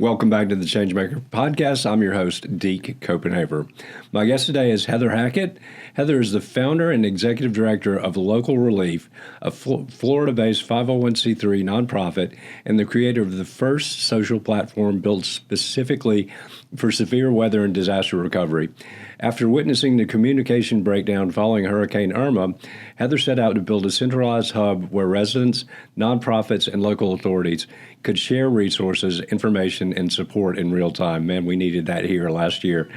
Welcome back to the Changemaker podcast. I'm your host, Deke Copenhaver. My guest today is Heather Hackett. Heather is the founder and executive director of Local Relief, a Florida-based 501c3 nonprofit, and the creator of the first social platform built specifically for severe weather and disaster recovery. After witnessing the communication breakdown following Hurricane Irma, Heather set out to build a centralized hub where residents, nonprofits, and local authorities could share resources, information, and support in real time. Man, we needed that here last year.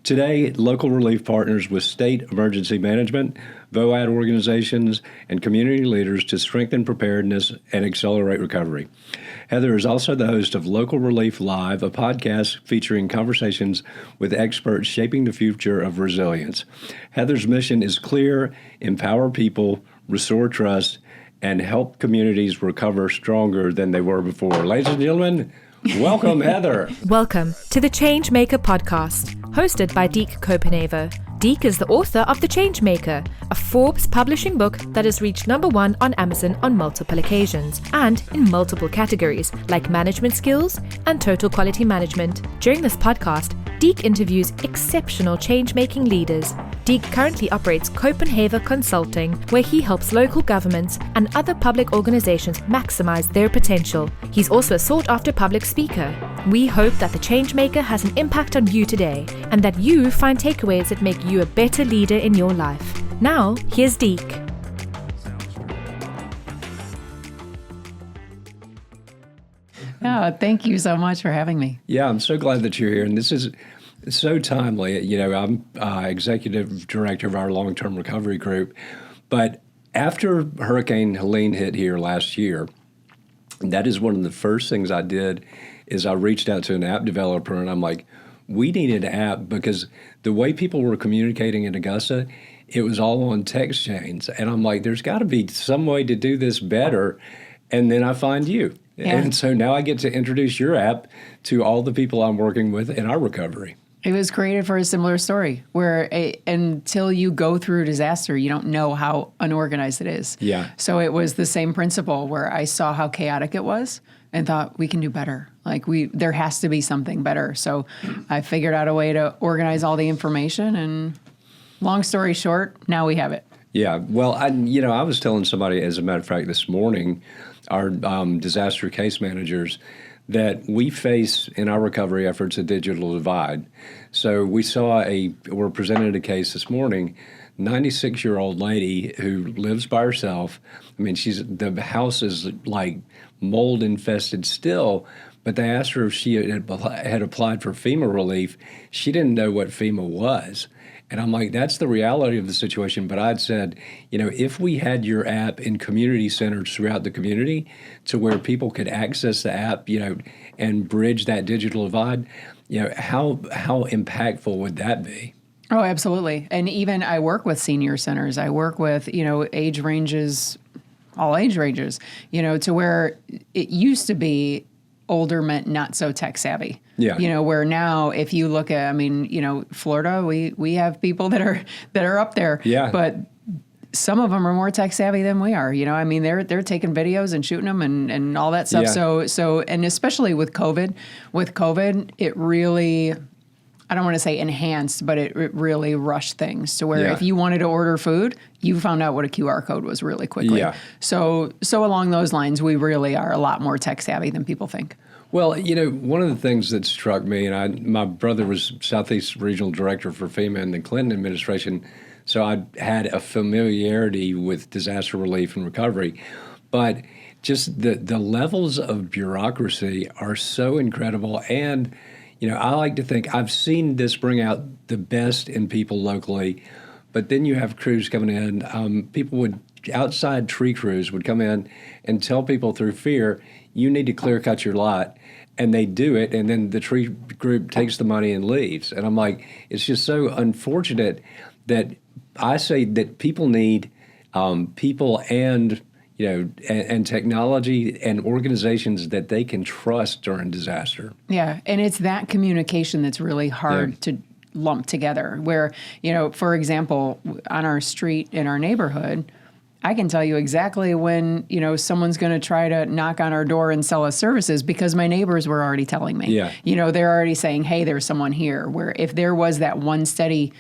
Today, Local Relief partners with state emergency management, VOAD organizations, and community leaders to strengthen preparedness and accelerate recovery. Heather is also the host of Local Relief Live, a podcast featuring conversations with experts shaping the future of resilience. Heather's mission is clear: empower people, restore trust, and help communities recover stronger than they were before. Ladies and gentlemen, welcome, Heather. Welcome to the Changemaker podcast, hosted by Deke Copenhaver. Deke is the author of The Changemaker, a Forbes publishing book that has reached #1 on Amazon on multiple occasions and in multiple categories like management skills and total quality management. During this podcast, Deke interviews exceptional change-making leaders. Deke currently operates Copenhaver Consulting, where he helps local governments and other public organizations maximize their potential. He's also a sought-after public speaker. We hope that the Changemaker has an impact on you today and that you find takeaways that make you a better leader in your life. Now, here's Deke. Oh, thank you so much for having me. Yeah, I'm so glad that you're here. And this is so timely. You know, I'm executive director of our long-term recovery group. But after Hurricane Helene hit here last year, that is one of the first things I did is I reached out to an app developer and I'm like, we need an app because the way people were communicating in Augusta, it was all on text chains. And I'm like, there's got to be some way to do this better. And then I find you. Yeah. And so now I get to introduce your app to all the people I'm working with in our recovery. It was created for a similar story where until you go through a disaster, you don't know how unorganized it is. Yeah. So it was the same principle where I saw how chaotic it was and thought we can do better. Like there has to be something better. So I figured out a way to organize all the information, and long story short, now we have it. Yeah. Well, I was telling somebody, as a matter of fact, this morning, our disaster case managers, that we face in our recovery efforts a digital divide. So we're presented a case this morning, 96-year-old lady who lives by herself. I mean, the house is like mold infested still, but they asked her if she had applied for FEMA relief. She didn't know what FEMA was. And I'm like, that's the reality of the situation. But I'd said, if we had your app in community centers throughout the community to where people could access the app, and bridge that digital divide, how impactful would that be? Oh, absolutely. And even I work with senior centers. I work with, age ranges, all age ranges, to where it used to be older meant not so tech savvy. Yeah. Where now if you look at, Florida, we have people that are up there. Yeah. But some of them are more tech savvy than we are. They're taking videos and shooting them and all that stuff. Yeah. So and especially with COVID, it really, I don't want to say enhanced, but it really rushed things to where if you wanted to order food, you found out what a QR code was really quickly. Yeah. So along those lines, we really are a lot more tech savvy than people think. Well, one of the things that struck me, and my brother was Southeast Regional Director for FEMA in the Clinton administration, so I had a familiarity with disaster relief and recovery. But just the levels of bureaucracy are so incredible. And, I like to think I've seen this bring out the best in people locally. But then you have crews coming in. Outside tree crews would come in and tell people through fear, you need to clear cut your lot. And they do it, and then the tree group takes the money and leaves. And I'm like, it's just so unfortunate that I say that people need people and and technology and organizations that they can trust during disaster. Yeah, and it's that communication that's really hard to lump together. Where, for example, on our street in our neighborhood, I can tell you exactly when, someone's going to try to knock on our door and sell us services because my neighbors were already telling me. Yeah. They're already saying, hey, there's someone here. Where if there was that one steady,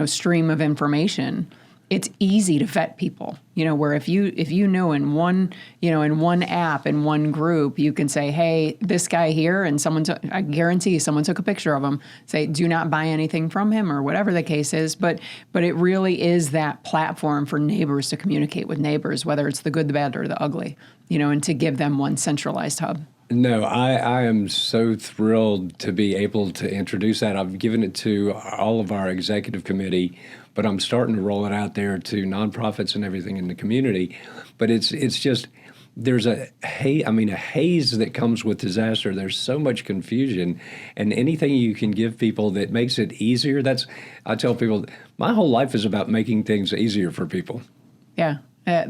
stream of information, it's easy to vet people. Where if you know in one, in one app, in one group, you can say, hey, this guy here, and I guarantee someone took a picture of him, say, do not buy anything from him, or whatever the case is. But it really is that platform for neighbors to communicate with neighbors, whether it's the good, the bad, or the ugly, and to give them one centralized hub. No, I am so thrilled to be able to introduce that. I've given it to all of our executive committee, but I'm starting to roll it out there to nonprofits and everything in the community. But it's just there's a haze that comes with disaster. There's so much confusion, and anything you can give people that makes it easier. I tell people my whole life is about making things easier for people. Yeah.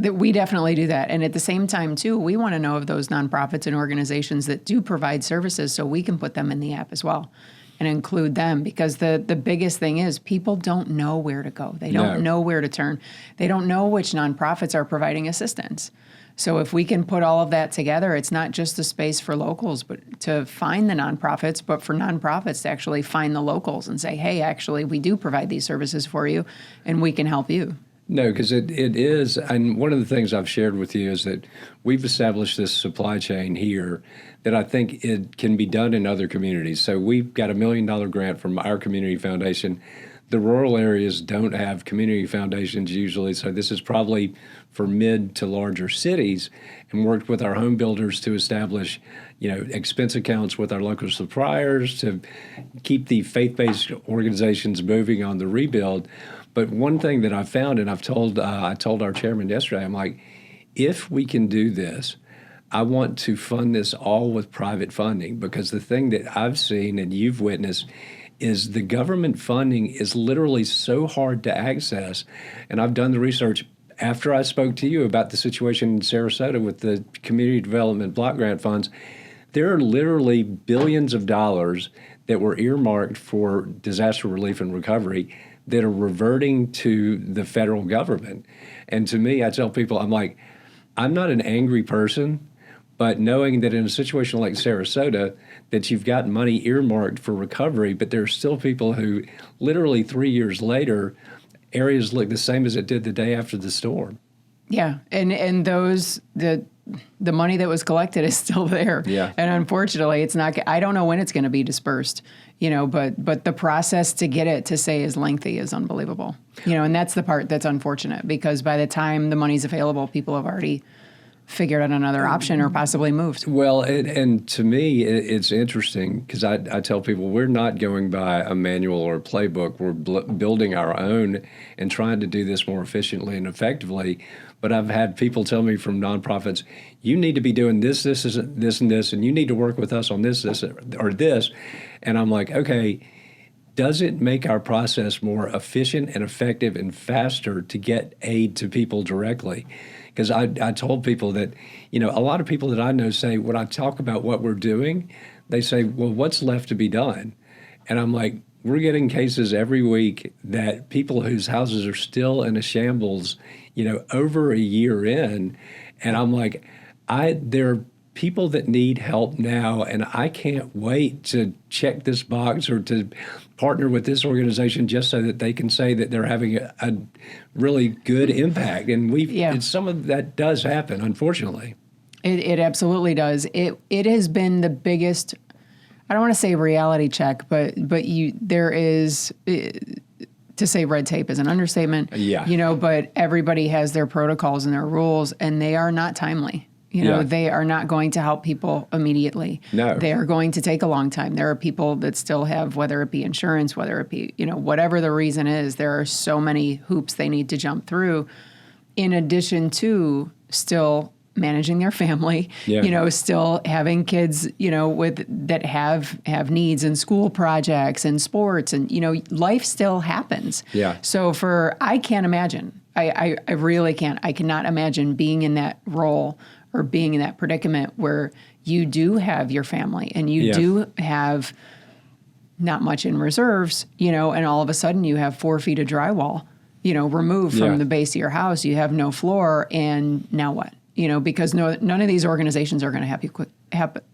We definitely do that. And at the same time, too, we want to know of those nonprofits and organizations that do provide services so we can put them in the app as well and include them, because the biggest thing is people don't know where to go. They don't know where to turn. They don't know which nonprofits are providing assistance. So if we can put all of that together, it's not just a space for locals, but to find the nonprofits, but for nonprofits to actually find the locals and say, hey, actually, we do provide these services for you and we can help you. No, because it is, and one of the things I've shared with you is that we've established this supply chain here that I think it can be done in other communities. So we've got $1 million grant from our community foundation. The rural areas don't have community foundations usually, so this is probably for mid to larger cities, and worked with our home builders to establish, expense accounts with our local suppliers to keep the faith-based organizations moving on the rebuild. But one thing that I found, and I told our chairman yesterday, I'm like, if we can do this, I want to fund this all with private funding, because the thing that I've seen and you've witnessed is the government funding is literally so hard to access. And I've done the research after I spoke to you about the situation in Sarasota with the community development block grant funds. There are literally billions of dollars that were earmarked for disaster relief and recovery that are reverting to the federal government. And to me, I tell people, I'm like, I'm not an angry person, but knowing that in a situation like Sarasota, that you've got money earmarked for recovery, but there are still people who literally 3 years later, areas look the same as it did the day after the storm. Yeah, and the money that was collected is still there. Yeah. And unfortunately, it's not. I don't know when it's going to be dispersed. But the process to get it to say is lengthy is unbelievable. And that's the part that's unfortunate, because by the time the money's available, people have already figured out another option or possibly moved. Well, and to me, it's interesting because I tell people we're not going by a manual or a playbook. We're building our own and trying to do this more efficiently and effectively. But I've had people tell me from nonprofits, you need to be doing this, and this, and you need to work with us on this, or this. And I'm like, okay, does it make our process more efficient and effective and faster to get aid to people directly? Because I told people that, a lot of people that I know say, when I talk about what we're doing, they say, well, what's left to be done? And I'm like, we're getting cases every week that people whose houses are still in a shambles, over a year in. And I'm like, there are people that need help now, and I can't wait to check this box or to partner with this organization just so that they can say that they're having a really good impact. And some of that does happen, unfortunately. It absolutely does. It has been the biggest, I don't want to say reality check, but there is, to say red tape is an understatement. Yeah. But everybody has their protocols and their rules, and they are not timely. They are not going to help people immediately. No. They are going to take a long time. There are people that still have, whether it be insurance, whether it be, whatever the reason is, there are so many hoops they need to jump through, in addition to still managing their family, still having kids, that have needs and school projects and sports, and, life still happens. Yeah. So I can't imagine. I really can't. I cannot imagine being in that role or being in that predicament where you do have your family and you do have not much in reserves, and all of a sudden you have 4 feet of drywall, removed Yeah. from the base of your house. You have no floor, and now what? Because none of these organizations are going to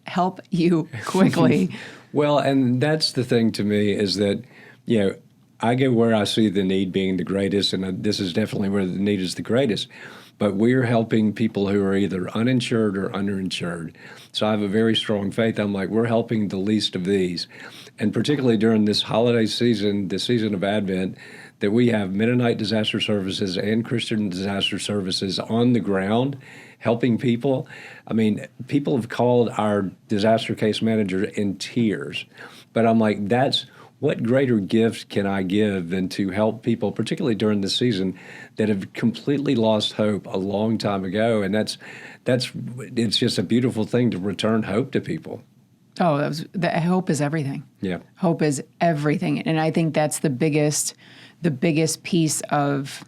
help you quickly. Well, and that's the thing to me is that, I go where I see the need being the greatest, and this is definitely where the need is the greatest. But we're helping people who are either uninsured or underinsured. So I have a very strong faith. I'm like, we're helping the least of these. And particularly during this holiday season, the season of Advent, that we have Mennonite Disaster Services and Christian Disaster Services on the ground helping people. I mean, people have called our disaster case manager in tears. But I'm like, what greater gift can I give than to help people, particularly during the season, that have completely lost hope a long time ago? And it's just a beautiful thing to return hope to people. Oh, hope is everything. Yeah. Hope is everything. And I think that's the biggest piece of,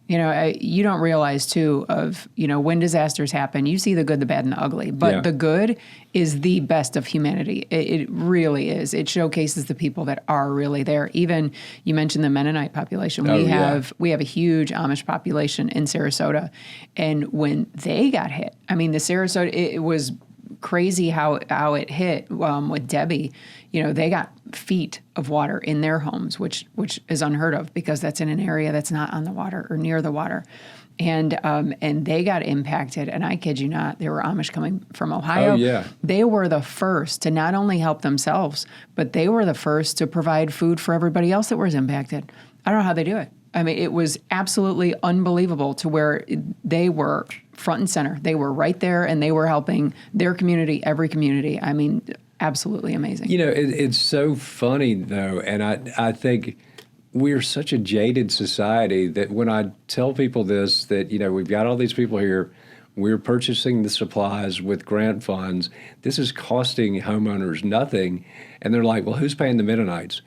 you don't realize too of, when disasters happen, you see the good, the bad, and the ugly. But the good is the best of humanity. It really is. It showcases the people that are really there. Even you mentioned the Mennonite population. We have a huge Amish population in Sarasota. And when they got hit, the Sarasota, it was crazy how it hit with Debbie. They got feet of water in their homes, which is unheard of because that's in an area that's not on the water or near the water. And they got impacted. And I kid you not, there were Amish coming from Ohio. Oh, yeah. They were the first to not only help themselves, but they were the first to provide food for everybody else that was impacted. I don't know how they do it. It was absolutely unbelievable to where they were front and center. They were right there, and they were helping their community, every community. Absolutely amazing. It's so funny, though, and I think we're such a jaded society that when I tell people this, that, we've got all these people here, we're purchasing the supplies with grant funds, this is costing homeowners nothing, and they're like, well, who's paying the Mennonites?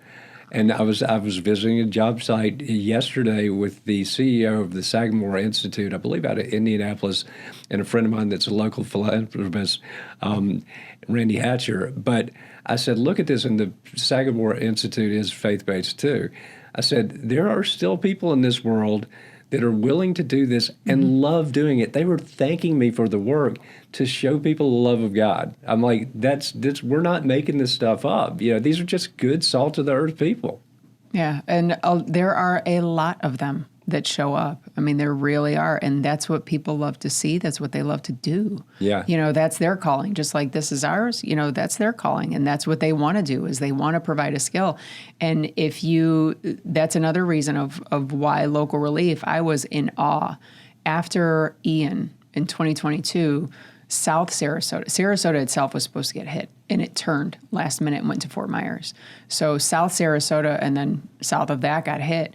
And I was visiting a job site yesterday with the CEO of the Sagamore Institute, I believe out of Indianapolis, and a friend of mine that's a local philanthropist, Randy Hatcher. But I said, look at this, and the Sagamore Institute is faith-based too. I said, there are still people in this world that are willing to do this and love doing it. They were thanking me for the work to show people the love of God. I'm like, that's we're not making this stuff up. These are just good salt of the earth people. Yeah, and there are a lot of them that show up. There really are, and that's what people love to see. That's what they love to do. Yeah. That's their calling. Just like this is ours, that's their calling, and that's what they want to do, is they want to provide a skill. And that's another reason of why local relief, I was in awe. After Ian in 2022, South Sarasota itself was supposed to get hit, and it turned last minute and went to Fort Myers. So South Sarasota and then south of that got hit.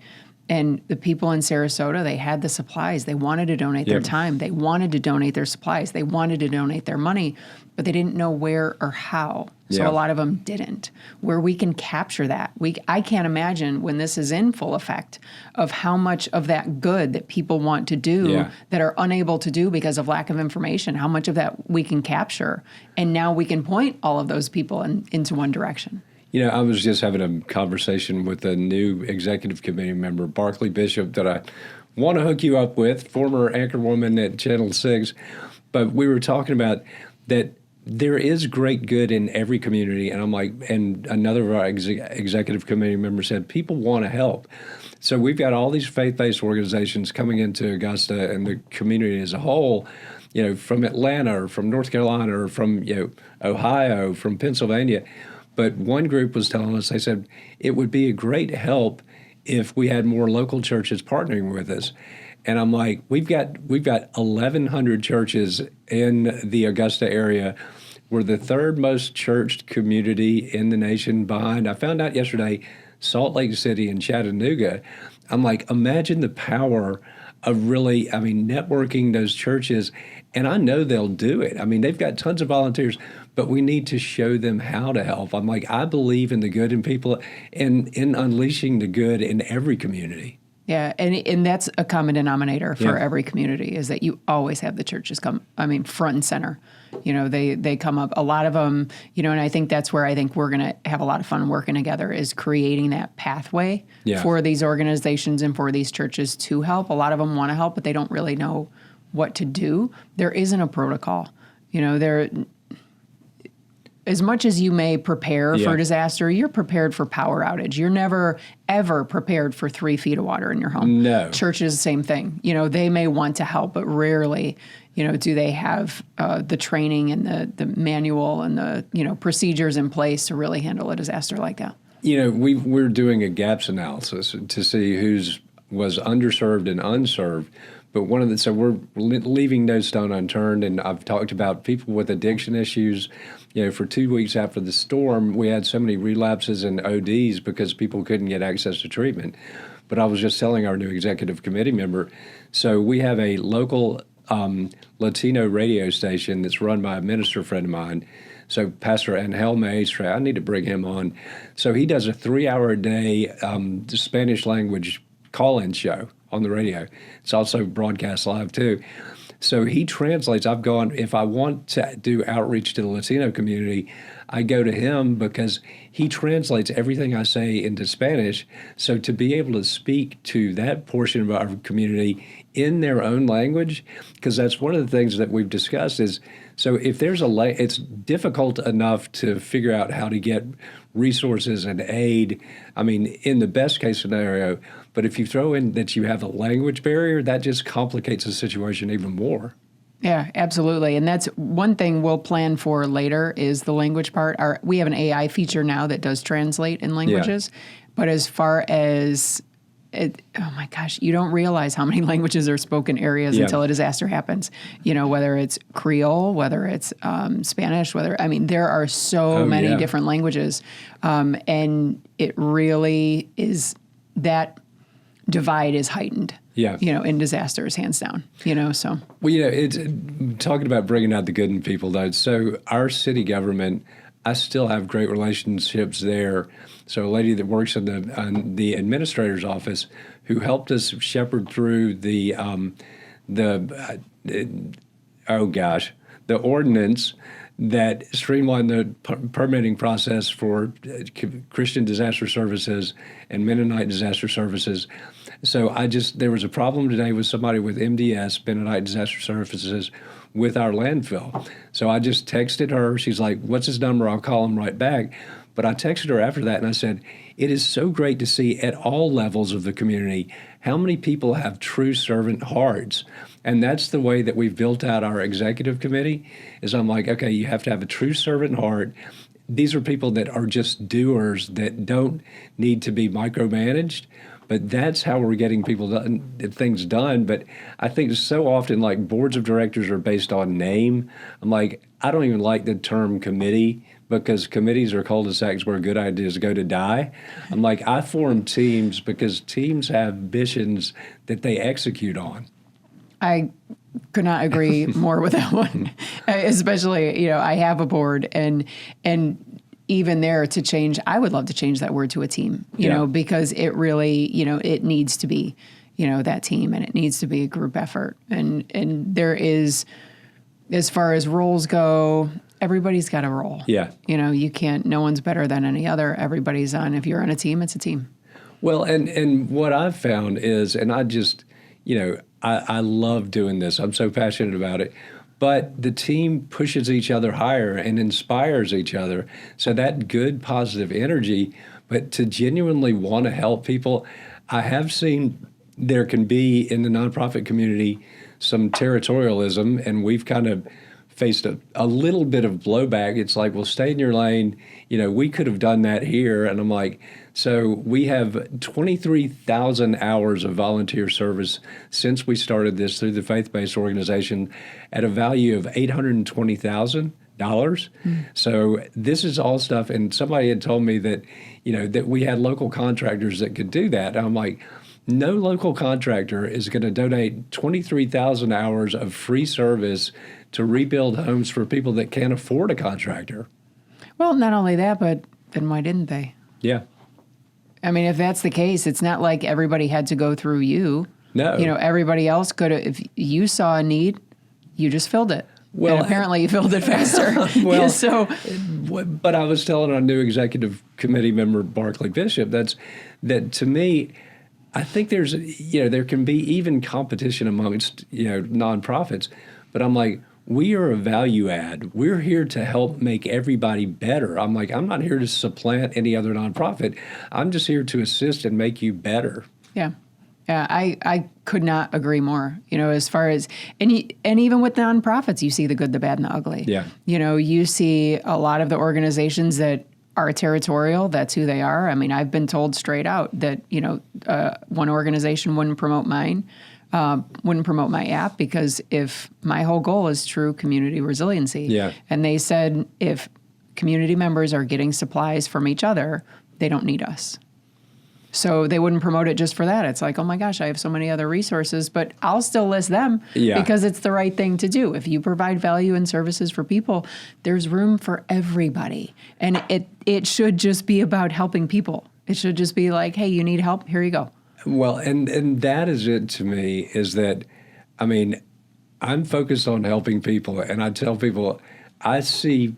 And the people in Sarasota, they had the supplies. They wanted to donate their time. They wanted to donate their supplies. They wanted to donate their money, but they didn't know where or how. So a lot of them didn't. Where we can capture that. I can't imagine when this is in full effect of how much of that good that people want to do that are unable to do because of lack of information, how much of that we can capture. And now we can point all of those people into one direction. I was just having a conversation with a new executive committee member, Barclay Bishop, that I want to hook you up with, former anchorwoman at Channel 6. But we were talking about that there is great good in every community. And I'm like, and another of our executive committee members said, people want to help. So we've got all these faith-based organizations coming into Augusta and the community as a whole, from Atlanta or from North Carolina or from, Ohio, from Pennsylvania. But one group was telling us, they said, it would be a great help if we had more local churches partnering with us. And I'm like, we've got 1,100 churches in the Augusta area. We're the third most churched community in the nation behind, I found out yesterday, Salt Lake City and Chattanooga. I'm like, imagine the power of really, networking those churches. And I know they'll do it. They've got tons of volunteers, but we need to show them how to help. I'm like, I believe in the good in people and in unleashing the good in every community. Yeah, and that's a common denominator for Yeah. every community is that you always have the churches front and center. They come up, a lot of them, and I think that's where I think we're going to have a lot of fun working together is creating that pathway Yeah. for these organizations and for these churches to help. A lot of them want to help, but they don't really know what to do. There isn't a protocol. As much as you may prepare Yeah. for disaster, you're prepared for power outage. You're never, ever prepared for 3 feet of water in your home. No. Church is the same thing. They may want to help, but rarely, do they have the training and the manual and the, procedures in place to really handle a disaster like that. We're doing a gaps analysis to see who's was underserved and unserved. But so we're leaving no stone unturned, and I've talked about people with addiction issues. For 2 weeks after the storm, we had so many relapses and ODs because people couldn't get access to treatment. But I was just telling our new executive committee member, so we have a local Latino radio station that's run by a minister friend of mine. So Pastor Angel Maestre, I need to bring him on. So he does a 3-hour-a-day Spanish language call-in show on the radio. It's also broadcast live too. So he translates. If I want to do outreach to the Latino community, I go to him because he translates everything I say into Spanish. So to be able to speak to that portion of our community in their own language, because that's one of the things that we've discussed is, so if there's it's difficult enough to figure out how to get resources and aid, in the best case scenario, but if you throw in that you have a language barrier, that just complicates the situation even more. Yeah, absolutely. And that's one thing we'll plan for later is the language part. We have an AI feature now that does translate in languages. Yeah. But as far as, oh my gosh, you don't realize how many languages are spoken areas until a disaster happens. Whether it's Creole, whether it's Spanish, there are so many different languages. And it really is, that divide is heightened. Yeah. In disasters, hands down, so. Well, it's talking about bringing out the good in people, though. So our city government, I still have great relationships there. So a lady that works in the administrator's office who helped us shepherd through the ordinance that streamlined the permitting process for Christian disaster services and Mennonite disaster services. So there was a problem today with somebody with MDS, Mennonite Disaster Services, with our landfill. So I just texted her. She's like, what's his number? I'll call him right back. But I texted her after that and I said, it is so great to see at all levels of the community how many people have true servant hearts. And that's the way that we've built out our executive committee is I'm like, okay, you have to have a true servant heart. These are people that are just doers that don't need to be micromanaged. But that's how we're getting things done. But I think so often, like, boards of directors are based on name. I'm like, I don't even like the term committee because committees are cul-de-sacs where good ideas go to die. I'm like, I form teams because teams have missions that they execute on. I could not agree more with that one. Especially, I have a board and even there to change, I would love to change that word to a team, you know, because it really, it needs to be, that team and it needs to be a group effort. And there is, as far as roles go, everybody's got a role. Yeah. You can't, no one's better than any other. Everybody's on, if you're on a team, it's a team. Well, and what I've found is, and I just, I love doing this. I'm so passionate about it. But the team pushes each other higher and inspires each other. So that good, positive energy, but to genuinely want to help people, I have seen there can be in the nonprofit community some territorialism, and we've kind of faced a little bit of blowback. It's like, well, stay in your lane. We could have done that here. And I'm like, so we have 23,000 hours of volunteer service since we started this through the faith-based organization at a value of $820,000. So this is all stuff. And somebody had told me that, that we had local contractors that could do that. And I'm like, no local contractor is going to donate 23,000 hours of free service to rebuild homes for people that can't afford a contractor. Well, not only that, but then why didn't they? Yeah. I mean, if that's the case, it's not like everybody had to go through you. No. Everybody else could have, if you saw a need, you just filled it. Well, and apparently you filled it faster. Well, so, but I was telling our new executive committee member, Barclay Bishop, that to me, I think there's, there can be even competition amongst, nonprofits, but I'm like, we are a value add. We're here to help make everybody better. I'm like, I'm not here to supplant any other nonprofit. I'm just here to assist and make you better. Yeah. Yeah, I could not agree more. As far as and even with nonprofits, you see the good, the bad, and the ugly. Yeah. You see a lot of the organizations that are territorial. That's who they are. I mean, I've been told straight out that one organization wouldn't promote my app because if my whole goal is true community resiliency. Yeah. And they said if community members are getting supplies from each other, they don't need us. So they wouldn't promote it just for that. It's like, oh my gosh, I have so many other resources, but I'll still list them because it's the right thing to do. If you provide value and services for people, there's room for everybody. And it should just be about helping people. It should just be like, hey, you need help? Here you go. Well, and that is it to me, is that, I mean, I'm focused on helping people, and I tell people, I see,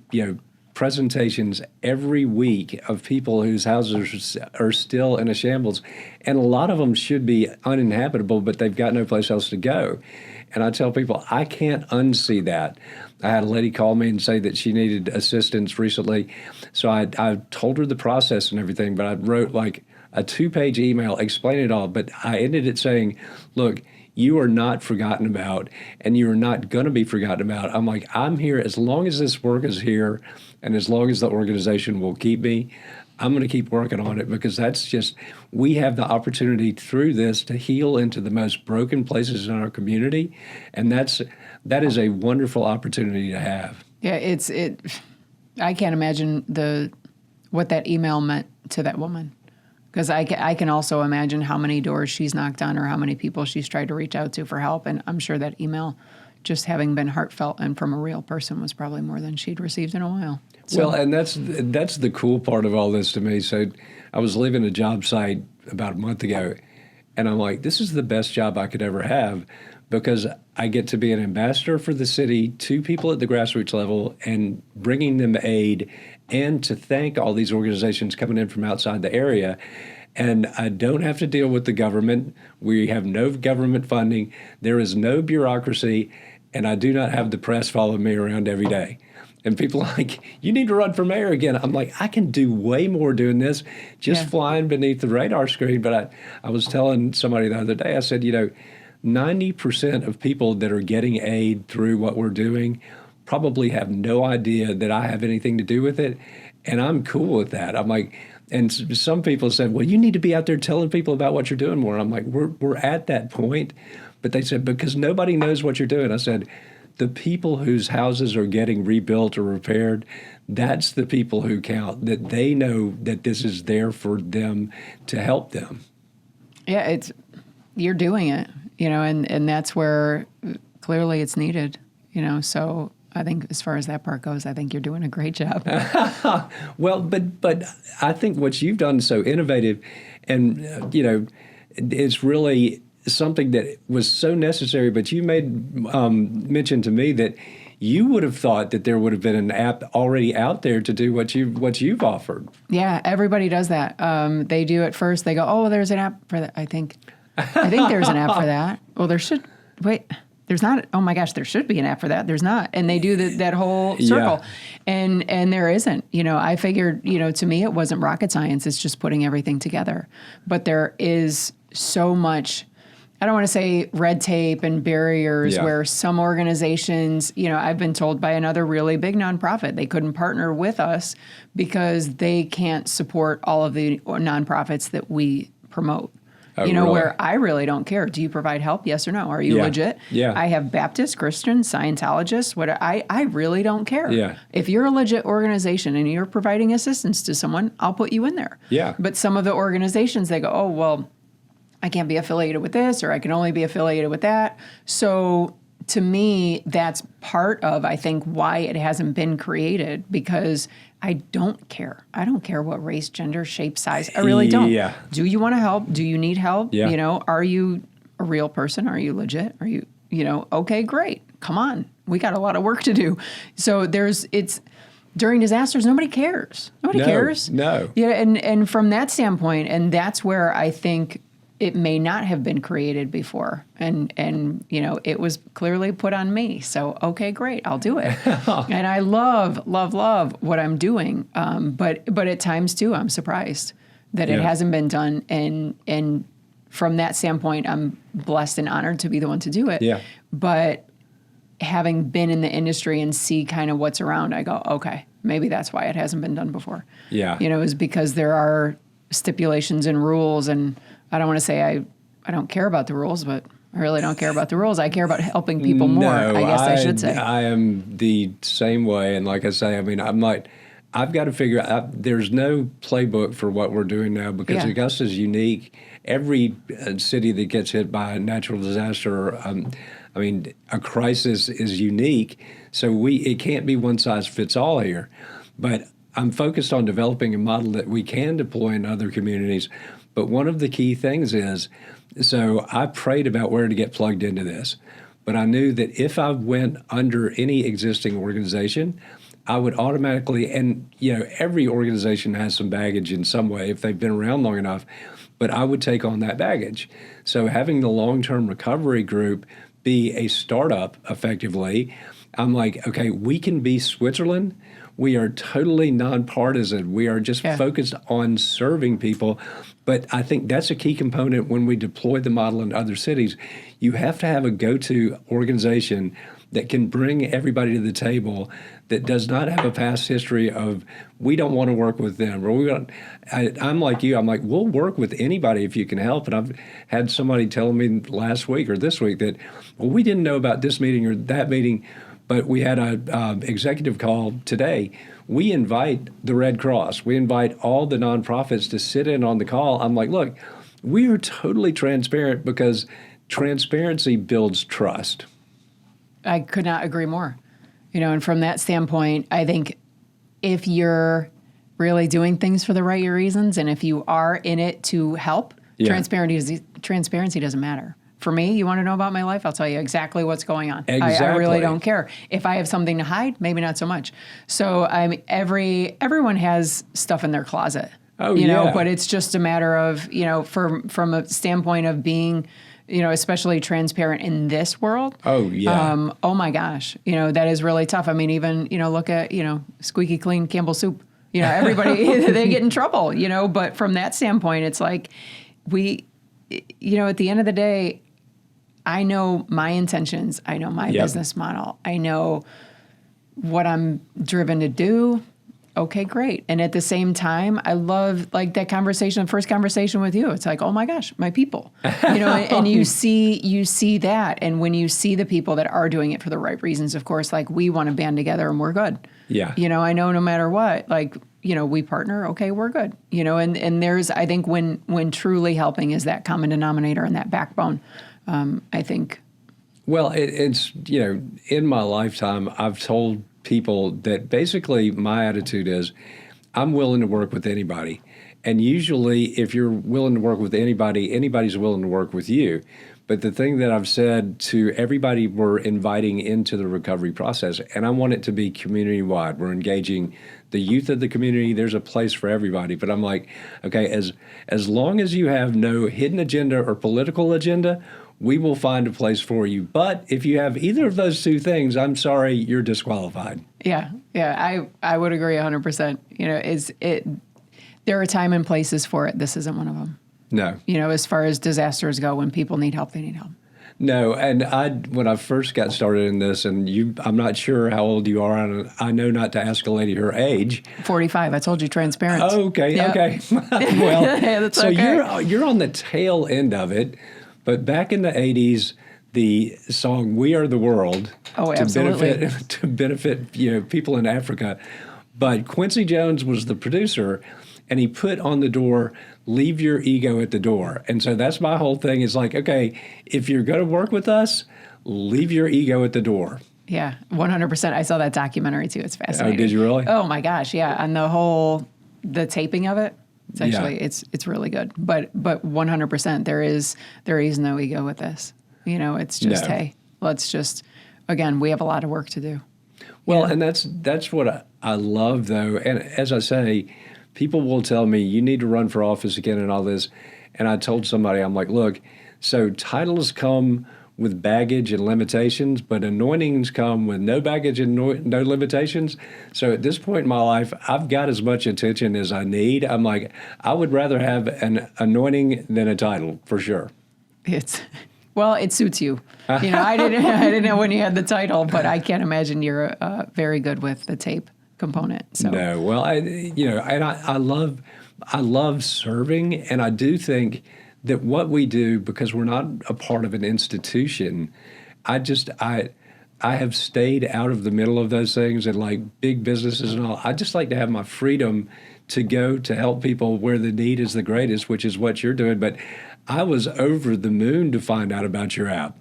presentations every week of people whose houses are still in a shambles, and a lot of them should be uninhabitable, but they've got no place else to go. And I tell people, I can't unsee that. I had a lady call me and say that she needed assistance recently, so I told her the process and everything, but I wrote like a 2-page email explaining it all, but I ended it saying, look, you are not forgotten about, and you are not going to be forgotten about. I'm like, I'm here as long as this work is here, and as long as the organization will keep me, I'm going to keep working on it, because that's just, we have the opportunity through this to heal into the most broken places in our community, and that is a wonderful opportunity to have. Yeah, I can't imagine what that email meant to that woman. Because I can also imagine how many doors she's knocked on or how many people she's tried to reach out to for help. And I'm sure that email, just having been heartfelt and from a real person, was probably more than she'd received in a while. So. Well, and that's the cool part of all this to me. So I was leaving a job site about a month ago, and I'm like, this is the best job I could ever have, because I get to be an ambassador for the city to people at the grassroots level and bringing them aid, and to thank all these organizations coming in from outside the area. And I don't have to deal with the government. We have no government funding. There is no bureaucracy, and I do not have the press following me around every day. And people are like, you need to run for mayor again. I'm like, I can do way more doing this, just flying beneath the radar screen. But I was telling somebody the other day, I said, 90% of people that are getting aid through what we're doing probably have no idea that I have anything to do with it. And I'm cool with that. I'm like, and some people said, well, you need to be out there telling people about what you're doing more. I'm like, we're at that point. But they said, because nobody knows what you're doing. I said, the people whose houses are getting rebuilt or repaired, that's the people who count, that they know that this is there for them to help them. Yeah, you're doing it, and that's where clearly it's needed, so I think as far as that part goes, I think you're doing a great job. Well, but I think what you've done is so innovative, and it's really something that was so necessary. But you made mention to me that you would have thought that there would have been an app already out there to do what you've offered. Yeah, everybody does that. They do it first. They go, "Oh, there's an app for that." I think there's an app for that. Well, there should. Wait. There's not. Oh my gosh, there should be an app for that. There's not, and they do that whole circle, and there isn't. I figured, to me, it wasn't rocket science. It's just putting everything together. But there is so much. I don't want to say red tape and barriers where some organizations, I've been told by another really big nonprofit, they couldn't partner with us because they can't support all of the nonprofits that we promote. Really? Where I really don't care. Do you provide help? Yes or no? Are you legit? Yeah. I have Baptist, Christian, Scientologists. I really don't care. Yeah. If you're a legit organization and you're providing assistance to someone, I'll put you in there. Yeah. But some of the organizations, they go, oh, well, I can't be affiliated with this, or I can only be affiliated with that. So to me, that's part of, I think, why it hasn't been created, because I don't care. I don't care what race, gender, shape, size. I really don't. Yeah. Do you want to help? Do you need help? Yeah. You know, are you a real person? Are you legit? Are you, okay, great. Come on. We got a lot of work to do. So during disasters, nobody cares. Nobody cares. No. Yeah, and from that standpoint, and that's where I think it may not have been created before, and it was clearly put on me. So okay, great, I'll do it. And I love what I'm doing. But at times too, I'm surprised that it hasn't been done. And from that standpoint, I'm blessed and honored to be the one to do it. Yeah. But having been in the industry and see kind of what's around, I go, okay, maybe that's why it hasn't been done before. Yeah. Is because there are stipulations and rules, and I don't want to say I don't care about the rules, but I really don't care about the rules. I care about helping people more, I guess I should say. I am the same way. And like I say, I mean, I've got to figure out, there's no playbook for what we're doing now, because Augusta's unique. Every city that gets hit by a natural disaster, a crisis is unique. So it can't be one size fits all here. But I'm focused on developing a model that we can deploy in other communities. But one of the key things is, so I prayed about where to get plugged into this, but I knew that if I went under any existing organization, I would automatically, and every organization has some baggage in some way if they've been around long enough, but I would take on that baggage. So having the long-term recovery group be a startup effectively, I'm like, okay, we can be Switzerland. We are totally nonpartisan. We are just focused on serving people. But I think that's a key component when we deploy the model in other cities. You have to have a go-to organization that can bring everybody to the table, that does not have a past history of, we don't want to work with them. Or I'm like you. I'm like, we'll work with anybody if you can help. And I've had somebody telling me last week or this week that, well, we didn't know about this meeting or that meeting, but we had a executive call today. We invite the Red Cross. We invite all the nonprofits to sit in on the call. I'm like, look, we are totally transparent, because transparency builds trust. I could not agree more. And from that standpoint, I think if you're really doing things for the right reasons, and if you are in it to help, transparency doesn't matter. For me, you want to know about my life? I'll tell you exactly what's going on. Exactly. I really don't care. If I have something to hide, maybe not so much. So everyone has stuff in their closet. But it's just a matter of, from a standpoint of being, especially transparent in this world. Oh, yeah. Oh, my gosh. That is really tough. I mean, even, look at, squeaky clean Campbell soup. Everybody, they get in trouble, But from that standpoint, it's like at the end of the day, I know my intentions. I know my business model. I know what I'm driven to do. Okay, great. And at the same time, I love that conversation, first conversation with you. It's like, oh my gosh, my people, and you see that. And when you see the people that are doing it for the right reasons, of course, we want to band together and we're good. Yeah. I know no matter what, we partner, okay, we're good. And there's, I think when truly helping is that common denominator and that backbone, I think. Well, it's, in my lifetime, I've told people that basically my attitude is, I'm willing to work with anybody. And usually if you're willing to work with anybody, anybody's willing to work with you. But the thing that I've said to everybody we're inviting into the recovery process, and I want it to be community-wide. We're engaging the youth of the community. There's a place for everybody. But I'm like, okay, as long as you have no hidden agenda or political agenda, we will find a place for you. But if you have either of those two things, I'm sorry, you're disqualified. Yeah, I would agree 100%. There are time and places for it. This isn't one of them. No. As far as disasters go, when people need help, they need help. No, and when I first got started in this, and I'm not sure how old you are, and I know not to ask a lady her age. 45. I told you, transparent. Oh, okay, yep. Okay. Well, that's so okay. You're on the tail end of it, but back in the 80s, the song "We Are the World" to benefit people in Africa, but Quincy Jones was the producer. and he put on the door, leave your ego at the door. And so that's my whole thing is like, okay, if you're going to work with us, leave your ego at the door. Yeah, 100%. I saw that documentary too. It's fascinating. Oh, did you really? Oh my gosh, yeah. And the taping of it, it's actually, it's really good. But 100%, there is no ego with this. It's just, hey, let's just, again, we have a lot of work to do. Well, and that's what I love, though. And as I say, people will tell me, you need to run for office again and all this. And I told somebody, I'm like, look, so titles come with baggage and limitations, but anointings come with no baggage and no limitations. So at this point in my life, I've got as much attention as I need. I'm like, I would rather have an anointing than a title, for sure. Well, it suits you. I didn't know when you had the title, but I can't imagine you're very good with the tape component. So no, well, I love serving, and I do think that what we do, because we're not a part of an institution, I have stayed out of the middle of those things and like big businesses and all. I just like to have my freedom to go to help people where the need is the greatest, which is what you're doing. But I was over the moon to find out about your app.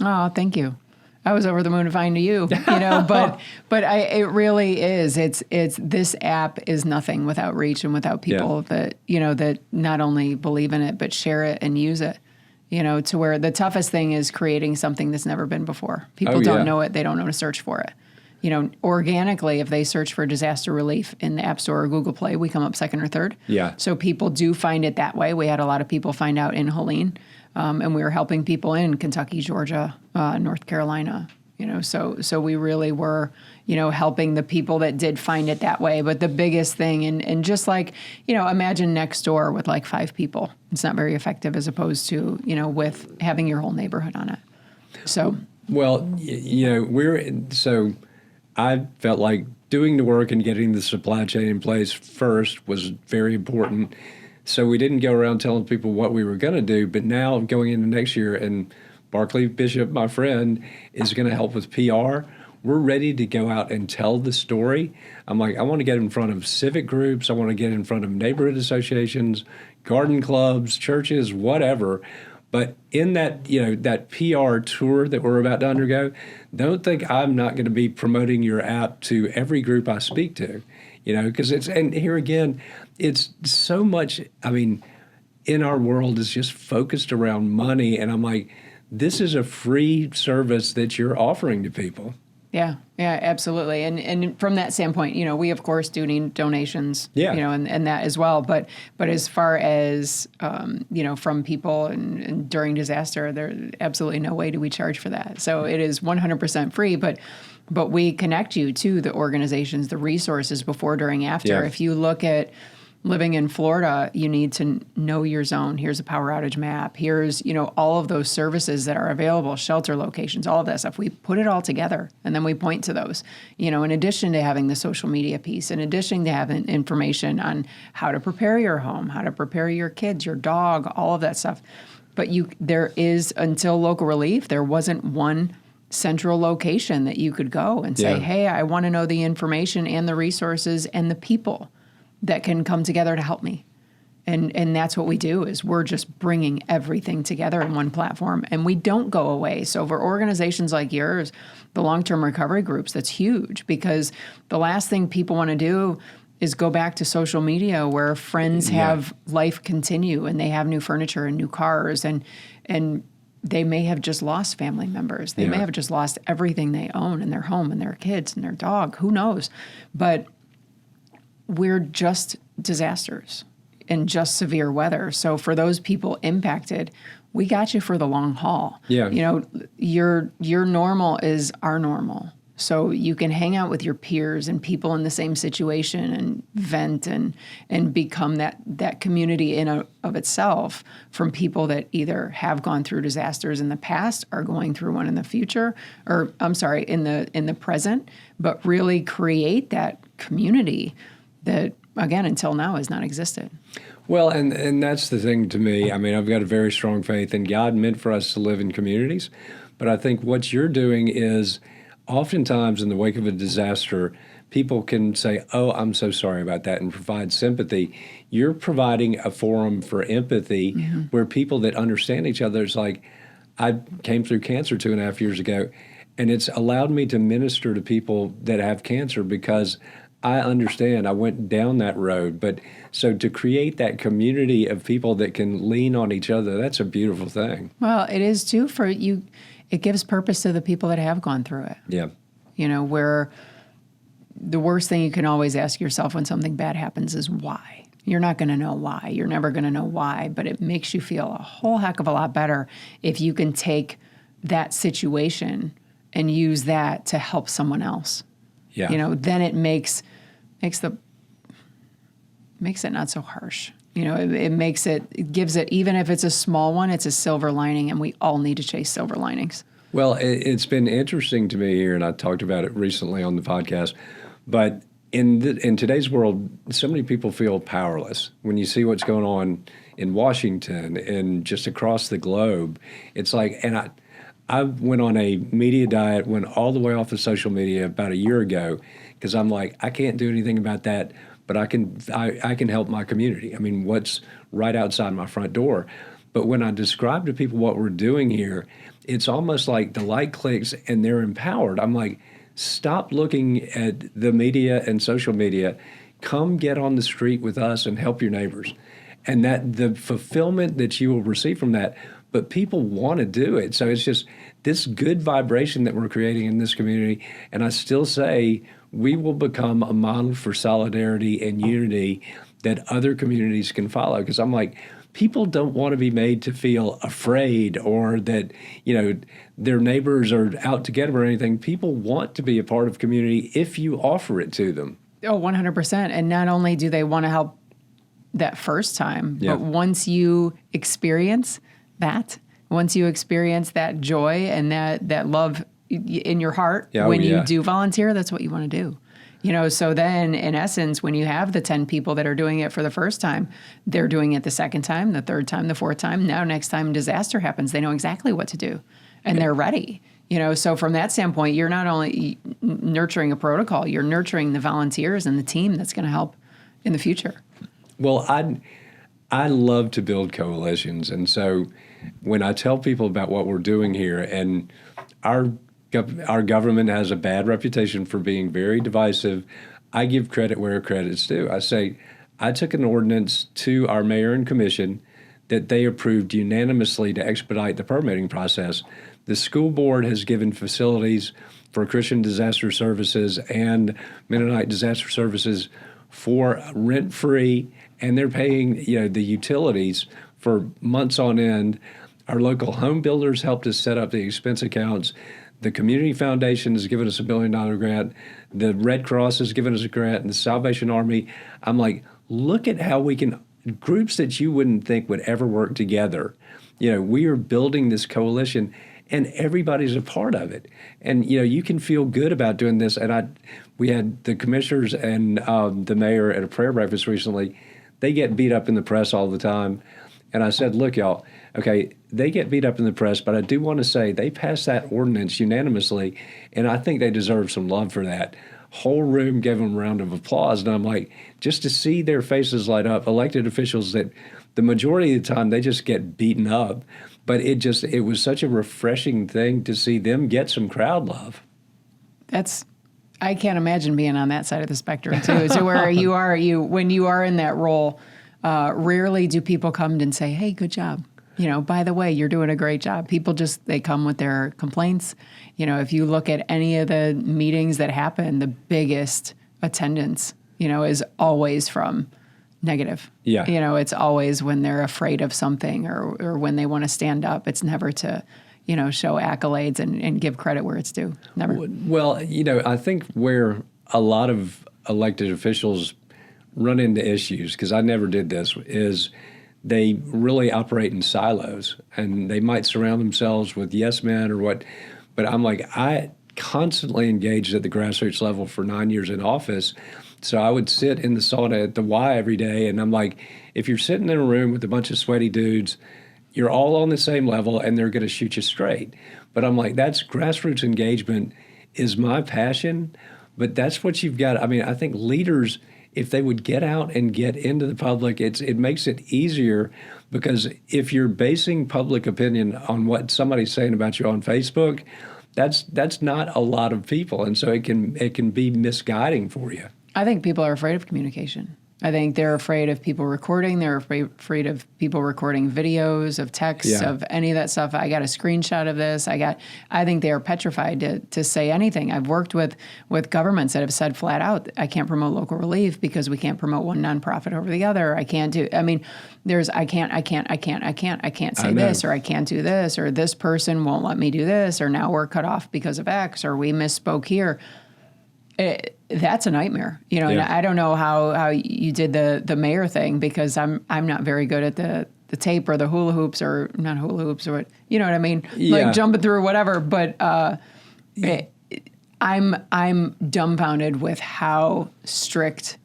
Oh, thank you. I was over the moon to find you, but it really is. It's this app is nothing without reach and without people that not only believe in it, but share it and use it, to where the toughest thing is creating something that's never been before. People don't know it. They don't know to search for it. Organically, if they search for disaster relief in the App Store or Google Play, we come up second or third. Yeah. So people do find it that way. We had a lot of people find out in Helene, and we were helping people in Kentucky, Georgia, North Carolina. So we really were, helping the people that did find it that way. But the biggest thing, and just like, imagine Nextdoor with like 5 people. It's not very effective as opposed to, with having your whole neighborhood on it. So. Well, I felt like doing the work and getting the supply chain in place first was very important. So we didn't go around telling people what we were going to do. But now going into next year, and Barclay Bishop, my friend, is going to help with PR. We're ready to go out and tell the story. I'm like, I want to get in front of civic groups. I want to get in front of neighborhood associations, garden clubs, churches, whatever. But in that, that PR tour that we're about to undergo, don't think I'm not going to be promoting your app to every group I speak to, because and here again, it's so much, in our world is just focused around money. And I'm like, this is a free service that you're offering to people. Yeah, absolutely. And from that standpoint, we of course do need donations, and that as well. But as far as, from people and during disaster, there's absolutely no way do we charge for that. So it is 100% free, but we connect you to the organizations, the resources before, during, after. Yeah. If you look at living in Florida, you need to know your zone. Here's a power outage map. Here's, all of those services that are available, shelter locations, all of that stuff. We put it all together and then we point to those, in addition to having the social media piece, in addition to having information on how to prepare your home, how to prepare your kids, your dog, all of that stuff. But there is, until local relief, there wasn't one central location that you could go and say, hey, I want to know the information and the resources and the people that can come together to help me. And that's what we do, is we're just bringing everything together in one platform, and we don't go away. So for organizations like yours, the long-term recovery groups, that's huge, because the last thing people want to do is go back to social media where friends have life continue and they have new furniture and new cars, and they may have just lost family members. They may have just lost everything they own in their home and their kids and their dog. Who knows? But we're just disasters and just severe weather. So for those people impacted, we got you for the long haul. Yeah. Your normal is our normal. So you can hang out with your peers and people in the same situation and vent and become that community in of itself, from people that either have gone through disasters in the past, are going through one in the future, or in the present, but really create that community that, again, until now has not existed. Well, and that's the thing to me. I've got a very strong faith, and God meant for us to live in communities. But I think what you're doing is, oftentimes in the wake of a disaster, people can say, oh, I'm so sorry about that, and provide sympathy. You're providing a forum for empathy where people that understand each other, it's like, I came through cancer 2.5 years ago, and it's allowed me to minister to people that have cancer because I understand. I went down that road. But so to create that community of people that can lean on each other, that's a beautiful thing. Well, it is too for you. It gives purpose to the people that have gone through it. Yeah. Where the worst thing you can always ask yourself when something bad happens is why. You're not going to know why. You're never going to know why, but it makes you feel a whole heck of a lot better if you can take that situation and use that to help someone else. Yeah. Then it makes it not so harsh. It gives it, even if it's a small one, it's a silver lining, and we all need to chase silver linings. Well, it's been interesting to me here, and I talked about it recently on the podcast, but in today's world, so many people feel powerless. When you see what's going on in Washington and just across the globe, it's like, and I went on a media diet, went all the way off of social media about a year ago, because I'm like, I can't do anything about that, but I can help my community. I mean, what's right outside my front door? But when I describe to people what we're doing here, it's almost like the light clicks and they're empowered. I'm like, stop looking at the media and social media. Come get on the street with us and help your neighbors. And that the fulfillment that you will receive from that, but people want to do it. So it's just this good vibration that we're creating in this community. And I still say we will become a model for solidarity and unity that other communities can follow. Because I'm like, people don't want to be made to feel afraid or that, their neighbors are out to get them or anything. People want to be a part of community if you offer it to them. Oh, 100%. And not only do they want to help that first time, but once you experience that, joy and that love in your heart when you do volunteer, that's what you want to do. So then in essence, when you have the 10 people that are doing it for the first time, they're doing it the second time, the third time, the fourth time. Now, next time disaster happens, they know exactly what to do and they're ready. So from that standpoint, you're not only nurturing a protocol, you're nurturing the volunteers and the team that's going to help in the future. Well, I love to build coalitions. And so when I tell people about what we're doing here, and our government has a bad reputation for being very divisive, I give credit where credit's due. I say, I took an ordinance to our mayor and commission that they approved unanimously to expedite the permitting process. The school board has given facilities for Christian Disaster Services and Mennonite Disaster Services for rent-free, and they're paying the utilities for months on end. Our local home builders helped us set up the expense accounts. The Community Foundation has given us $1 billion grant. The Red Cross has given us a grant, and the Salvation Army. I'm like, look at how we can, groups that you wouldn't think would ever work together. We are building this coalition, and everybody's a part of it. And, you can feel good about doing this. And we had the commissioners and the mayor at a prayer breakfast recently. They get beat up in the press all the time. And I said, look, y'all, okay, they get beat up in the press, but I do want to say they passed that ordinance unanimously, and I think they deserve some love for that. Whole room gave them a round of applause, and I'm like, just to see their faces light up, elected officials that the majority of the time they just get beaten up, but it was such a refreshing thing to see them get some crowd love. I can't imagine being on that side of the spectrum too. So where when you are in that role, rarely do people come and say, hey, good job. By the way, you're doing a great job. People they come with their complaints. If you look at any of the meetings that happen, the biggest attendance, is always from negative. Yeah. It's always when they're afraid of something or when they want to stand up. It's never to, show accolades and give credit where it's due. Never. Well, I think where a lot of elected officials run into issues, because I never did this, is they really operate in silos, and they might surround themselves with yes men or what. But I'm like, I constantly engaged at the grassroots level for 9 years in office. So I would sit in the sauna at the Y every day, and I'm like, if you're sitting in a room with a bunch of sweaty dudes, you're all on the same level, and they're going to shoot you straight. But I'm like, that's grassroots engagement is my passion. But that's what you've got. I mean, I think leaders, if they would get out and get into the public, it makes it easier, because if you're basing public opinion on what somebody's saying about you on Facebook, that's not a lot of people, and so it can be misguiding for you. I think people are afraid of communication. I think they're afraid of people recording. They're afraid of people recording videos, of texts, of any of that stuff. I got a screenshot of this. I think they are petrified to say anything. I've worked with governments that have said flat out, I can't promote local relief because we can't promote one nonprofit over the other. I can't say this, or I can't do this, or this person won't let me do this, or now we're cut off because of X, or we misspoke here. That's a nightmare, you know. Yeah. And I don't know how you did the mayor thing, because I'm not very good at the tape or the hula hoops, or not hula hoops, or what, you know what I mean? Yeah. Like jumping through whatever. But I'm dumbfounded with how strict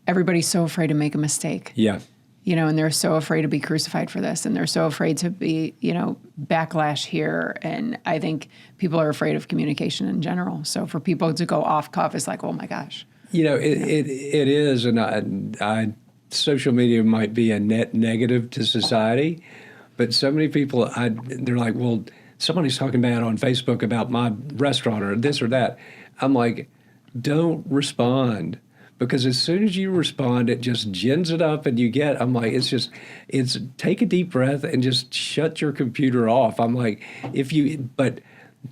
everybody's so afraid to make a mistake. Yeah. You know, and they're so afraid to be crucified for this, and they're so afraid to be, you know, backlash here. And I think people are afraid of communication in general. So for people to go off cuff, it's like, oh my gosh. You know, it is, and I social media might be a net negative to society, but so many people, they're like, well, somebody's talking bad on Facebook about my restaurant or this or that. I'm like, don't respond. Because as soon as you respond, it just gins it up, and I'm like, it's take a deep breath and just shut your computer off. I'm like, but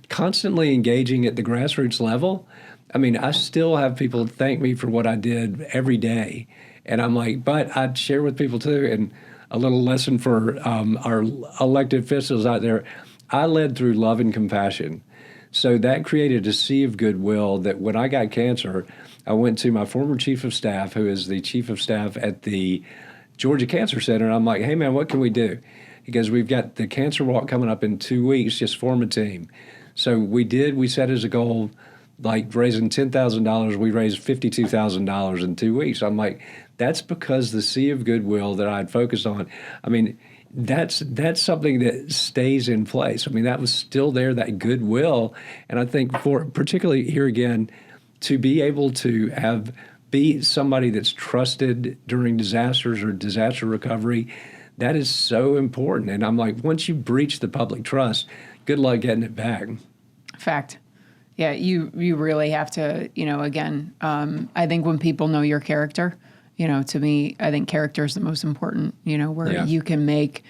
constantly engaging at the grassroots level, I mean, I still have people thank me for what I did every day. And I'm like, but I'd share with people too, and a little lesson for our elected officials out there, I led through love and compassion. So that created a sea of goodwill that when I got cancer, I went to my former chief of staff, who is the chief of staff at the Georgia Cancer Center, and I'm like, hey, man, what can we do? Because we've got the cancer walk coming up in 2 weeks, just form a team. So we set as a goal, like raising $10,000. We raised $52,000 in 2 weeks. I'm like, that's because the sea of goodwill that I'd focused on, I mean, that's something that stays in place. I mean, that was still there, that goodwill. And I think for particularly here again, to be able to be somebody that's trusted during disasters or disaster recovery, that is so important. And I'm like, once you breach the public trust, good luck getting it back. Fact. Yeah, you really have to, you know, again, I think when people know your character, you know, to me, I think character is the most important, you know, where you can make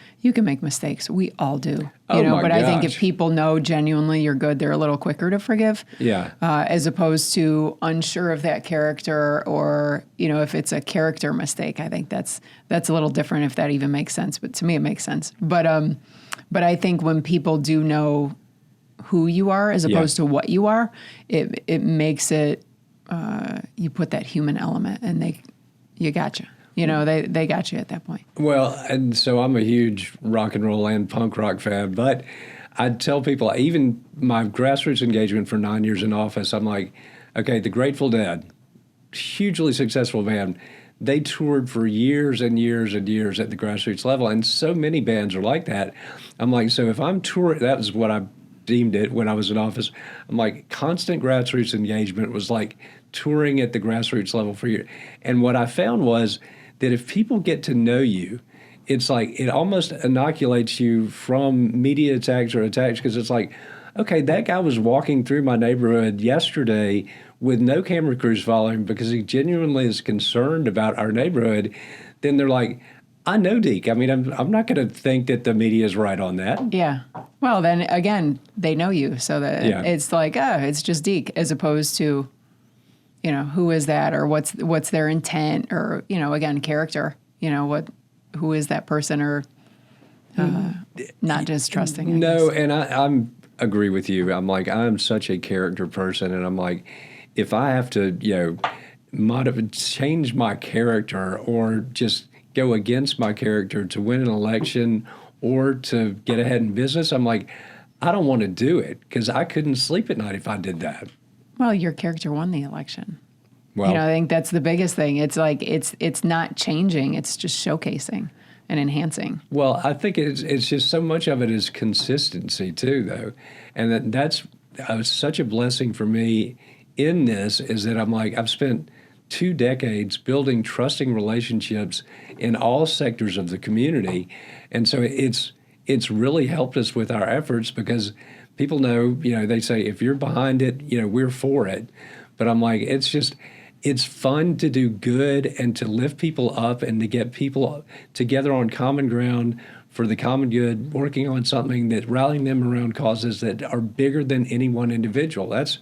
mistakes. We all do, you know, but gosh. I think if people know genuinely you're good, they're a little quicker to forgive. Yeah. As opposed to unsure of that character, or, you know, if it's a character mistake, I think that's a little different, if that even makes sense. But to me, it makes sense. But I think when people do know who you are as opposed to what you are, it makes it, you put that human element, and you gotcha. You know, they got you at that point. Well, and so I'm a huge rock and roll and punk rock fan, but I tell people, even my grassroots engagement for 9 years in office, I'm like, okay, the Grateful Dead, hugely successful band, they toured for years and years and years at the grassroots level, and so many bands are like that. I'm like, so if I'm touring, that was what I deemed it when I was in office. I'm like, constant grassroots engagement was like touring at the grassroots level for years. And what I found was that if people get to know you, it's like it almost inoculates you from media attacks, because it's like, okay, that guy was walking through my neighborhood yesterday with no camera crews following because he genuinely is concerned about our neighborhood. Then they're like, I know Deke. I mean, I'm not going to think that the media is right on that. Yeah. Well, then again, they know you, so that it's like, it's just Deke, as opposed to, you know, who is that, or what's their intent, or, you know, again, character. You know, who is that person, or not just trusting. No, and I'm agree with you. I'm like, I'm such a character person, and I'm like, if I have to, you know, change my character, or just go against my character to win an election or to get ahead in business, I'm like, I don't want to do it, because I couldn't sleep at night if I did that. Well, your character won the election. Well, you know, I think that's the biggest thing. It's like it's not changing; it's just showcasing and enhancing. Well, I think it's just so much of it is consistency too, though, and that's such a blessing for me in this is that I'm like, I've spent 2 decades building trusting relationships in all sectors of the community. And so it's really helped us with our efforts because people know, they say, if you're behind it, we're for it. But I'm like, it's fun to do good and to lift people up and to get people together on common ground for the common good, working on something that rallying them around causes that are bigger than any one individual. That's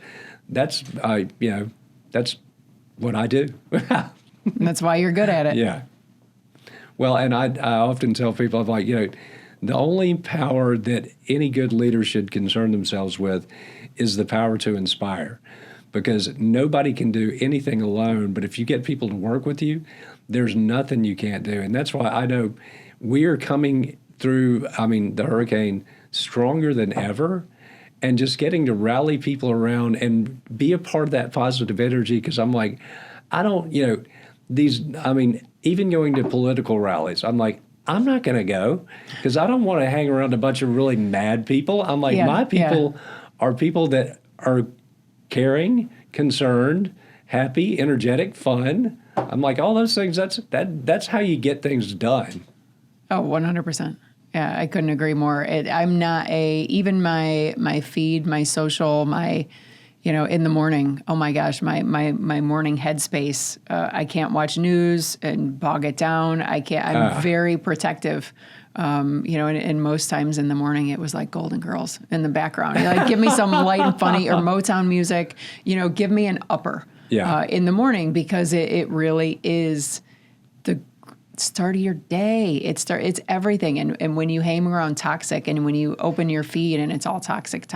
what I do. That's why you're good at it. Yeah. Well, and I often tell people, I'm like, the only power that any good leader should concern themselves with is the power to inspire, because nobody can do anything alone. But if you get people to work with you, there's nothing you can't do. And that's why I know we are coming through, the hurricane stronger than ever, and just getting to rally people around and be a part of that positive energy. Because I'm like, I don't, even going to political rallies, I'm like, I'm not going to go because I don't want to hang around a bunch of really mad people. I'm like, my people are people that are caring, concerned, happy, energetic, fun. I'm like, all those things, that's how you get things done. Oh, 100%. Yeah, I couldn't agree more. I'm not even my feed, my social, in the morning, oh my gosh, my morning headspace, I can't watch news and bog it down. I'm very protective. And most times in the morning, it was like Golden Girls in the background. Like, give me some light and funny or Motown music, give me an upper in the morning, because it really is the start of your day. It's everything. And when you hang around toxic, and when you open your feed and it's all toxic,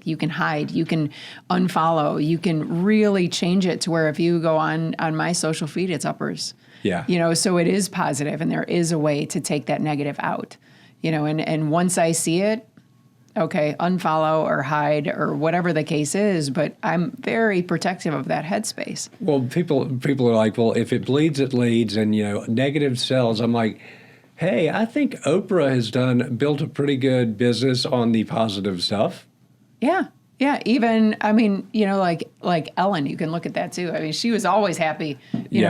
you can hide, you can unfollow, you can really change it to where if you go on my social feed, it's uppers. Yeah. So it is positive, and there is a way to take that negative out, and once I see it, okay, unfollow or hide or whatever the case is, but I'm very protective of that headspace. Well, people are like, well, if it bleeds, it leads, and negative sells. I'm like, hey, I think Oprah has built a pretty good business on the positive stuff. Yeah. Yeah, even, like Ellen, you can look at that too. She was always happy.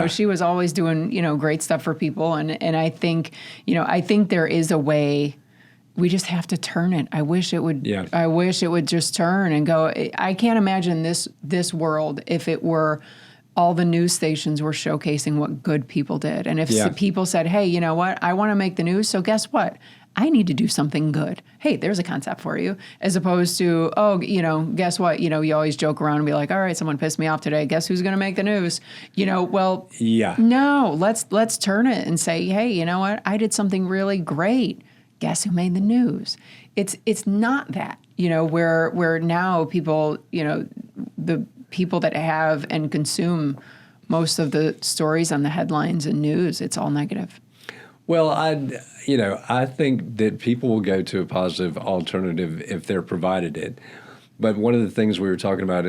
She was always doing, great stuff for people. And I think there is a way. We just have to turn it. I wish it would just turn and go. I can't imagine this world if it were all the news stations were showcasing what good people did. And if people said, hey, you know what? I want to make the news. So guess what? I need to do something good. Hey, there's a concept for you. As opposed to, guess what? You always joke around and be like, all right, someone pissed me off today. Guess who's going to make the news? No, let's turn it and say, hey, you know what? I did something really great. Guess who made the news? It's not that, where now people, the people that have and consume most of the stories on the headlines and news, it's all negative. Well, I think that people will go to a positive alternative if they're provided it. But one of the things we were talking about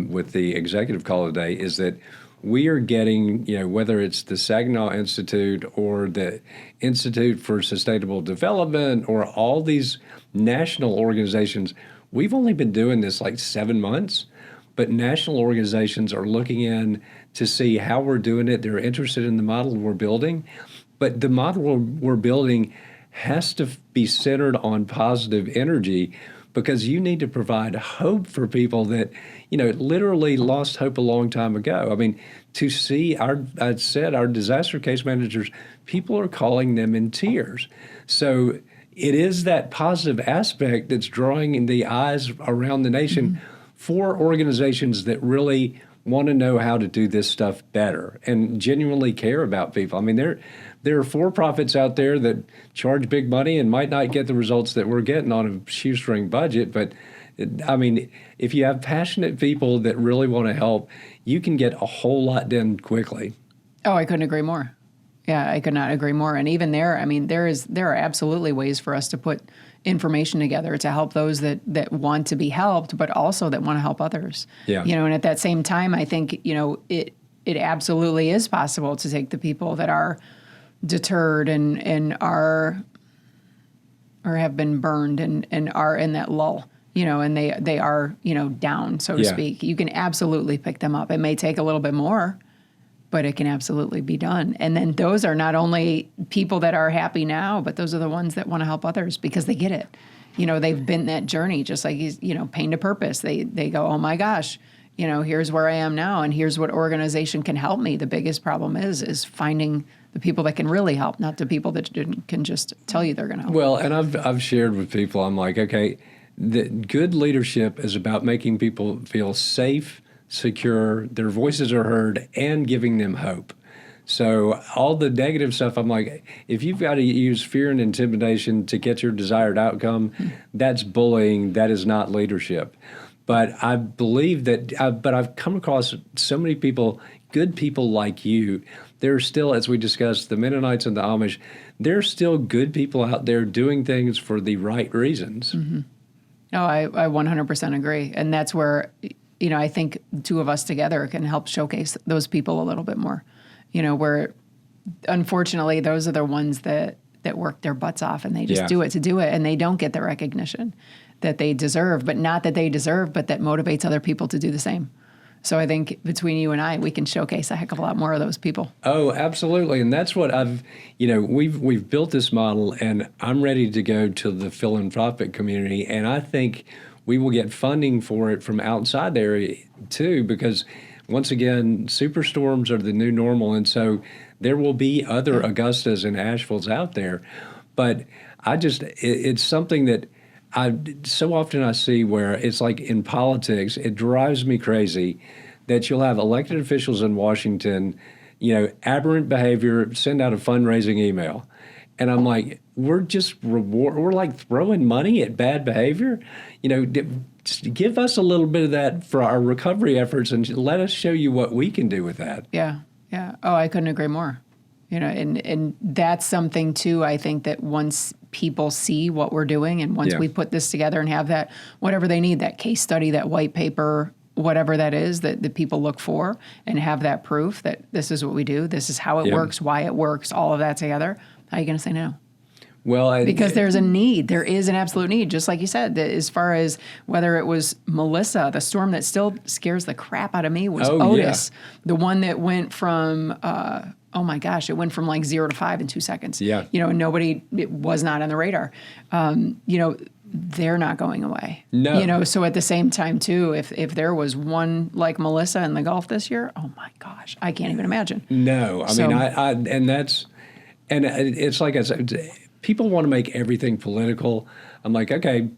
with the executive call today is that we are getting, whether it's the Saginaw Institute or the Institute for Sustainable Development or all these national organizations, we've only been doing this like 7 months, but national organizations are looking in to see how we're doing it. They're interested in the model we're building, but the model we're building has to be centered on positive energy, because you need to provide hope for people that, literally lost hope a long time ago. To see our disaster case managers, people are calling them in tears. So it is that positive aspect that's drawing the eyes around the nation for organizations that really want to know how to do this stuff better and genuinely care about people. There are for-profits out there that charge big money and might not get the results that we're getting on a shoestring budget. But, if you have passionate people that really want to help, you can get a whole lot done quickly. Oh, I couldn't agree more. Yeah, I could not agree more. And even there, there are absolutely ways for us to put information together to help those that want to be helped, but also that want to help others. Yeah. And at that same time, I think, it absolutely is possible to take the people that are deterred and are or have been burned and are in that lull, and they are, down, so to Yeah. speak. You can absolutely pick them up. It may take a little bit more, but it can absolutely be done. And then those are not only people that are happy now, but those are the ones that want to help others because they get it. They've been that journey, just like he's, pain to purpose. They go, oh my gosh, here's where I am now, and here's what organization can help me. The biggest problem is finding the people that can really help, not the people that can just tell you they're going to help. Well, and I've shared with people, I'm like, okay, the good leadership is about making people feel safe, secure, their voices are heard, and giving them hope. So all the negative stuff, I'm like, if you've got to use fear and intimidation to get your desired outcome, that's bullying. That is not leadership. But I believe that, but I've come across so many people, good people like you. There are still, as we discussed, the Mennonites and the Amish, there are still good people out there doing things for the right reasons. Mm-hmm. No, I 100% agree. And that's where, I think two of us together can help showcase those people a little bit more. Where unfortunately those are the ones that work their butts off and they just do it to do it, and they don't get the recognition that they deserve, but not that they deserve, but that motivates other people to do the same. So I think between you and I, we can showcase a heck of a lot more of those people. Oh, absolutely. And that's what we've built this model, and I'm ready to go to the philanthropic community. And I think we will get funding for it from outside the area too, because once again, superstorms are the new normal. And so there will be other Augustas and Asheville's out there. But it's something that so often I see where it's like in politics, it drives me crazy that you'll have elected officials in Washington, aberrant behavior, send out a fundraising email. And I'm like, we're like throwing money at bad behavior. Just give us a little bit of that for our recovery efforts and let us show you what we can do with that. Yeah. Yeah. Oh, I couldn't agree more. And that's something too, I think that once people see what we're doing and once we put this together and have that, whatever they need, that case study, that white paper, whatever that is that the people look for, and have that proof that this is what we do, this is how it works, why it works, all of that together, how are you going to say no? Well, because there's a need. There is an absolute need, just like you said. As far as whether it was Melissa, the storm that still scares the crap out of me was Otis, the one that went from, oh my gosh, it went from like 0 to 5 in 2 seconds. Yeah. And it was not on the radar. They're not going away. No. So at the same time too, if there was one like Melissa in the Gulf this year, oh my gosh, I can't even imagine. No, and it's like I said, people want to make everything political. I'm like, okay,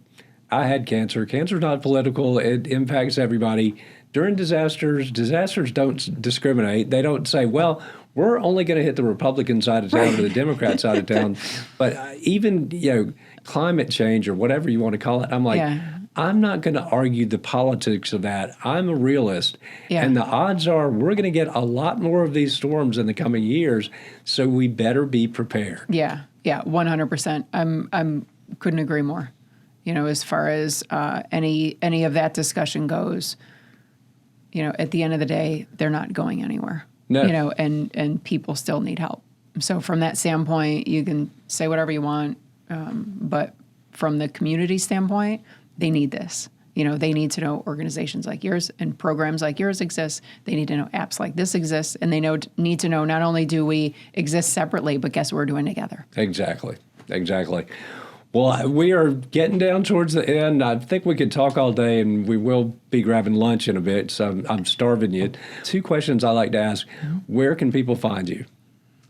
I had cancer. Cancer's not political. It impacts everybody. During disasters don't discriminate. They don't say, well, we're only going to hit the Republican side of town or the Democrat side of town. But even, climate change or whatever you want to call it, I'm like, I'm not going to argue the politics of that. I'm a realist. Yeah. And the odds are we're going to get a lot more of these storms in the coming years, so we better be prepared. Yeah, 100%. I'm couldn't agree more. As far as any of that discussion goes, at the end of the day, they're not going anywhere. No. And people still need help. So from that standpoint, you can say whatever you want, but from the community standpoint, they need this. They need to know organizations like yours and programs like yours exist. They need to know apps like this exist, and they need to know not only do we exist separately, but guess what we're doing together. Exactly. Well, we are getting down towards the end. I think we could talk all day, and we will be grabbing lunch in a bit, so I'm starving you. 2 questions I like to ask. Where can people find you?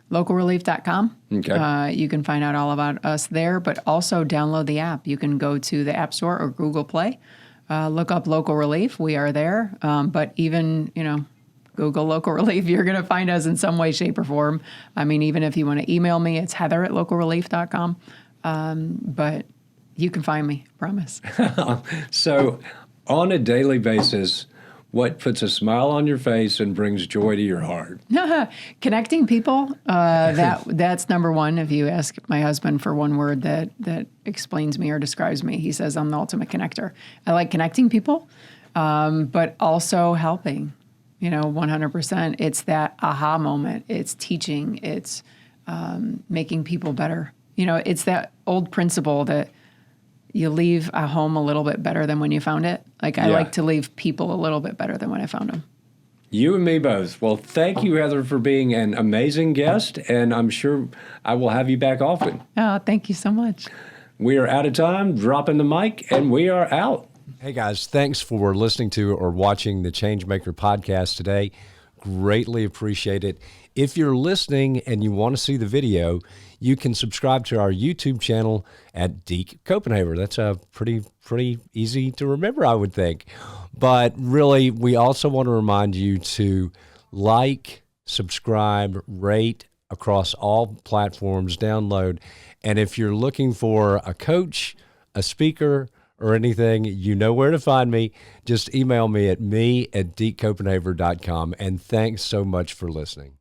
Localrelief.com. Okay. You can find out all about us there, but also download the app. You can go to the App Store or Google Play, look up Local Relief. We are there. But even, Google Local Relief, you're going to find us in some way, shape, or form. I mean, even if you want to email me, it's heather@localrelief.com. But you can find me, promise. So on a daily basis, what puts a smile on your face and brings joy to your heart? Connecting people, that's number one. If you ask my husband for one word that explains me or describes me, he says I'm the ultimate connector. I like connecting people, but also helping, 100%. It's that aha moment. It's teaching. It's making people better. It's that old principle that you leave a home a little bit better than when you found it. Like I like to leave people a little bit better than when I found them. You and me both. Well, thank you, Heather, for being an amazing guest, and I'm sure I will have you back often. Oh, thank you so much. We are out of time, dropping the mic, and we are out. Hey, guys, thanks for listening to or watching the Changemaker podcast today. Greatly appreciate it. If you're listening and you want to see the video, you can subscribe to our YouTube channel at Deke Copenhaver. That's a pretty easy to remember, I would think. But really, we also want to remind you to like, subscribe, rate across all platforms, download. And if you're looking for a coach, a speaker, or anything, you know where to find me. Just email me at dekecopenhaver.com. And thanks so much for listening.